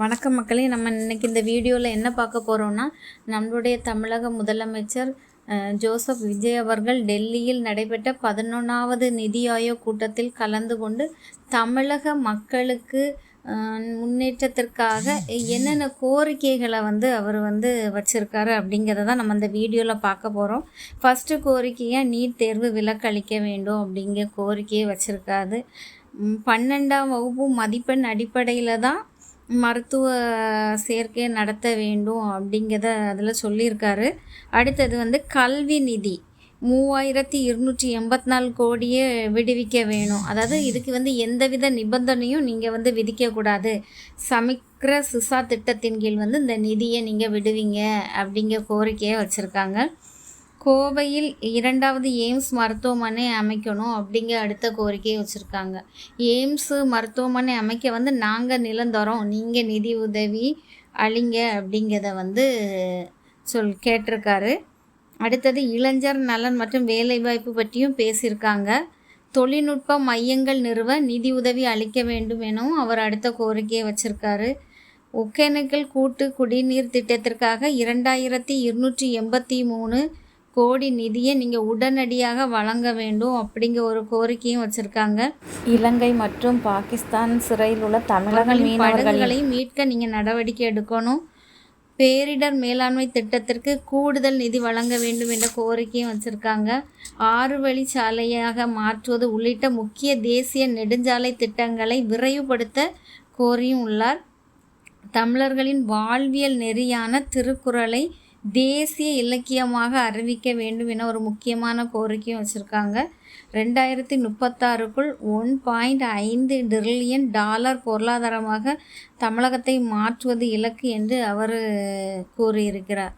வணக்கம் மக்களே, நம்ம இன்றைக்கி இந்த வீடியோவில் என்ன பார்க்க போகிறோம்னா, நம்மளுடைய தமிழக முதலமைச்சர் ஜோசப் விஜய் அவர்கள் டெல்லியில் நடைபெற்ற 11வது நிதி ஆயோக் கூட்டத்தில் கலந்து கொண்டு தமிழக மக்களுக்கு முன்னேற்றத்திற்காக என்னென்ன கோரிக்கைகளை அவர் வச்சுருக்காரு அப்படிங்கிறத நம்ம இந்த வீடியோவில் பார்க்க போகிறோம். ஃபஸ்ட்டு கோரிக்கையாக நீட் தேர்வு விலக்களிக்க வேண்டும் அப்படிங்கிற கோரிக்கையை வச்சுருக்காரு. 12ஆம் வகுப்பு மதிப்பெண் அடிப்படையில் தான் மருத்துவ சேர்க்கை நடத்த வேண்டும் அப்படிங்கிறத அதில் சொல்லியிருக்காரு. அடுத்தது கல்வி நிதி 3284 கோடியை விடுவிக்க வேணும். அதாவது இதுக்கு எந்தவித நிபந்தனையும் நீங்கள் விதிக்கக்கூடாது. சமிக்ர சிசா திட்டத்தின் கீழ் இந்த நிதியை நீங்கள் விடுவீங்க அப்படிங்கிற கோரிக்கையை வச்சுருக்காங்க. கோவையில் 2வது எய்ம்ஸ் மருத்துவமனை அமைக்கணும் அப்படிங்கிற அடுத்த கோரிக்கையை வச்சுருக்காங்க. எய்ம்ஸு மருத்துவமனை அமைக்க நாங்கள் நிலம் தரோம், நீங்கள் நிதி உதவி அளிங்க அப்படிங்கிறத கேட்டிருக்காரு. அடுத்தது இளைஞர் நலன் மற்றும் வேலைவாய்ப்பு பற்றியும் பேசியிருக்காங்க. தொழில்நுட்ப மையங்கள் நிறுவ நிதி உதவி அளிக்க வேண்டும் எனவும் அவர் அடுத்த கோரிக்கையை வச்சுருக்காரு. ஒகேனக்கல் கூட்டு குடிநீர் திட்டத்திற்காக 2283 கோடி நிதியை நீங்கள் உடனடியாக வழங்க வேண்டும் அப்படிங்கிற ஒரு கோரிக்கையும் வச்சுருக்காங்க. இலங்கை மற்றும் பாகிஸ்தான் சிறையில் உள்ள தமிழக மீனவர்களையும் மீட்க நீங்கள் நடவடிக்கை எடுக்கணும். பேரிடர் மேலாண்மை திட்டத்திற்கு கூடுதல் நிதி வழங்க வேண்டும் என்ற கோரிக்கையும் வச்சுருக்காங்க. 6 வழிச்சாலையாக மாற்றுவது உள்ளிட்ட முக்கிய தேசிய நெடுஞ்சாலை திட்டங்களை விரைவுபடுத்த கோரியும் உள்ளார். தமிழர்களின் வாழ்வியல் நெறியான திருக்குறளை தேசிய இலக்கியமாக அறிவிக்க வேண்டும் என ஒரு முக்கியமான கோரிக்கையும் வச்சுருக்காங்க. 2036க்குள் $1.5 டிரில்லியன் பொருளாதாரமாக தமிழகத்தை மாற்றுவது இலக்கு என்று அவர் கூறியிருக்கிறார்.